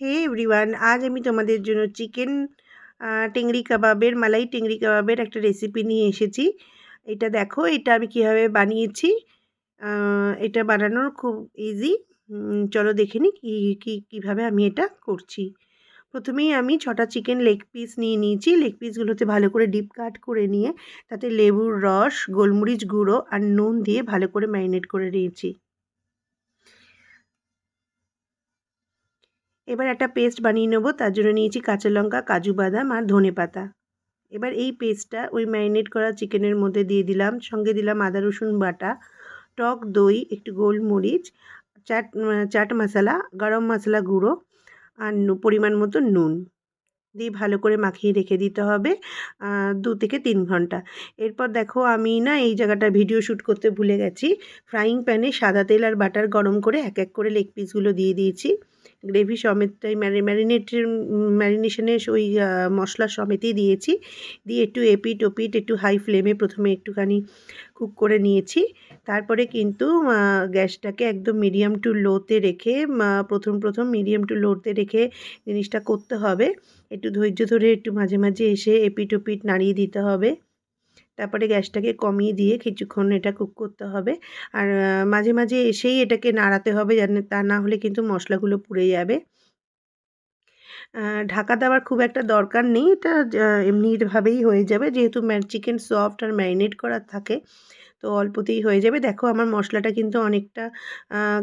হে everyone, আজ আমি তোমাদের জন্য চিকেন টেংরি কাবাবের মালাই টেংরি কাবাবের একটা রেসিপি নিয়ে এসেছি। এটা দেখো, এটা আমি কিভাবে বানিয়েছি। এটা বানানোর খুব ইজি। চলো দেখে নিই কীভাবে আমি এটা করছি। প্রথমেই আমি 6টা চিকেন লেগ পিস নিয়ে নিয়েছি। লেগ পিসগুলোতে ভালো করে ডিপ কাট করে নিয়ে তাতে লেবুর রস, গোলমরিচ গুঁড়ো আর নুন দিয়ে ভালো করে ম্যারিনেট করে নিয়েছি। এবার একটা পেস্ট বানিয়ে নেবো। তার জন্য নিয়েছি কাঁচা লঙ্কা, কাজু বাদাম আর ধনেপাতা। এবার এই পেস্টটা ওই ম্যারিনেট করা চিকেনের মধ্যে দিয়ে দিলাম। সঙ্গে দিলাম আদা রসুন বাটা, টক দই, একটু গোলমরিচ, চাট মশলা, গরম মশলা গুঁড়ো আর পরিমাণ মতো নুন দিয়ে ভালো করে মাখিয়ে রেখে দিতে হবে 2 থেকে 3 ঘন্টা। এরপর দেখো, আমি না এই জায়গাটা ভিডিও শ্যুট করতে ভুলে গেছি। ফ্রাইং প্যানে সাদা তেল আর বাটার গরম করে এক এক করে লেগ পিসগুলো দিয়ে দিয়েছি। গ্রেভি সমেতটাই ম্যারিনেশনের ওই মশলা সমেতই দিয়েছি। দিয়ে একটু এপিট ওপিট একটু হাই ফ্লেমে প্রথমে একটুখানি কুক করে নিয়েছি। তারপরে কিন্তু গ্যাসটাকে একদম মিডিয়াম টু লোতে রেখে প্রথম মিডিয়াম টু লোতে রেখে জিনিসটা করতে হবে। একটু ধৈর্য ধরে একটু মাঝে মাঝে এসে এপিট ওপিট নাড়িয়ে দিতে হবে। তারপরে গ্যাসটাকে কমিয়ে দিয়ে কিছুক্ষণ এটা কুক করতে হবে। আর মাঝে মাঝে এসেই এটাকে নাড়াতে হবে, তা না হলে কিন্তু মশলাগুলো পুড়ে যাবে। ঢাকা দেওয়ার খুব একটা দরকার নেই। এটা এমনিভাবেই হয়ে যাবে, যেহেতু চিকেন সফট আর ম্যারিনেট করা থাকে, তো অল্পতেই হয়ে যাবে। দেখো, আমার মশলাটা কিন্তু অনেকটা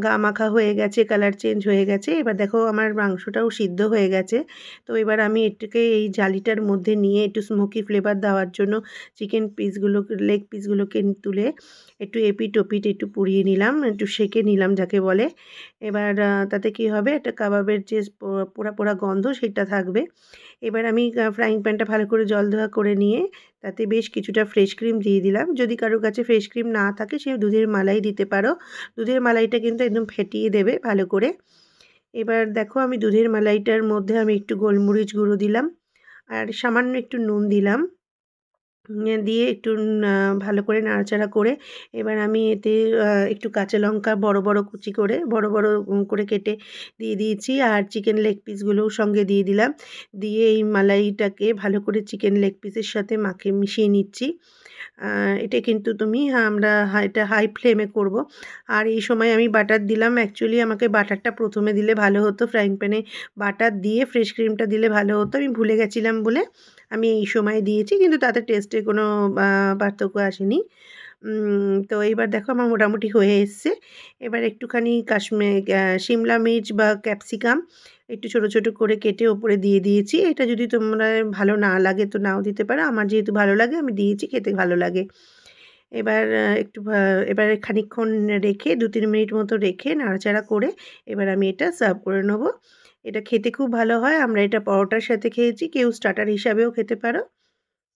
গা মাখা হয়ে গেছে, কালার চেঞ্জ হয়ে গেছে। এবার দেখো, আমার মাংসটাও সিদ্ধ হয়ে গেছে। তো এবার আমি এটাকে এই জালিটার মধ্যে নিয়ে একটু স্মোকি ফ্লেভার দেওয়ার জন্য লেগ পিসগুলোকে তুলে একটু এপিট ওপিট একটু পুড়িয়ে নিলাম, একটু সেঁকে নিলাম যাকে বলে। এবার তাতে কি হবে, একটা কাবাবের যে পোড়া পোড়া গন্ধ সেটা থাকবে। এবার আমি ফ্রাইং প্যানটা ভালো করে জল ধোয়া করে নিয়ে তাতে বেশ কিছুটা ফ্রেশ ক্রিম দিয়ে দিলাম। যদি কারোর কাছে ফ্রেশ ক্রিম না থাকে, সে দুধের মালাই দিতে পারো। দুধের মালাইটা কিন্তু একদম ফেটিয়ে দেবে ভালো করে। এবার দেখো, আমি দুধের মালাইটার মধ্যে আমি একটু গোলমরিচ গুঁড়ো দিলাম আর সামান্য একটু নুন দিলাম। দিয়ে একটু ভালো করে নাড়াচাড়া করে এবার আমি এতে একটু কাঁচা লঙ্কা বড় বড় কুচি করে বড় বড় করে কেটে দিয়ে দিয়েছি, আর চিকেন লেগ পিসগুলোও সঙ্গে দিয়ে দিলাম। দিয়ে এই মালাইটাকে ভালো করে চিকেন লেগ পিসের সাথে মিশিয়ে নিচ্ছি। এটা কিন্তু আমরা এটা হাই ফ্লেমে করব। আর এই সময় আমি বাটার দিলাম। অ্যাকচুয়ালি আমাকে বাটারটা প্রথমে দিলে ভালো হতো, ফ্রাইং প্যানে বাটার দিয়ে ফ্রেশ ক্রিমটা দিলে ভালো হতো। আমি ভুলে গেছিলাম বলে আমি এই সময় দিয়েছি, কিন্তু তাতে টেস্টে কোনো পার্থক্য আসেনি। তো এইবার দেখো, আমার মোটামুটি হয়ে এসছে। এবার একটুখানি শিমলা মির্চ বা ক্যাপসিকাম একটু ছোট ছোট করে কেটে ওপরে দিয়ে দিয়েছি। এটা যদি তোমরা ভালো না লাগে তো নাও দিতে পারো। আমার যেহেতু ভালো লাগে আমি দিয়েছি, খেতে ভালো লাগে। এবার এবার খানিকক্ষণ রেখে 2-3 মিনিট মতো রেখে নাড়াচাড়া করে এবার আমি এটা সার্ভ করে নেবো। এটা খেতে খুব ভালো হয়। আমরা এটা পরোটার সাথে খেয়েছি, কেউ স্টার্টার হিসাবেও খেতে পারো।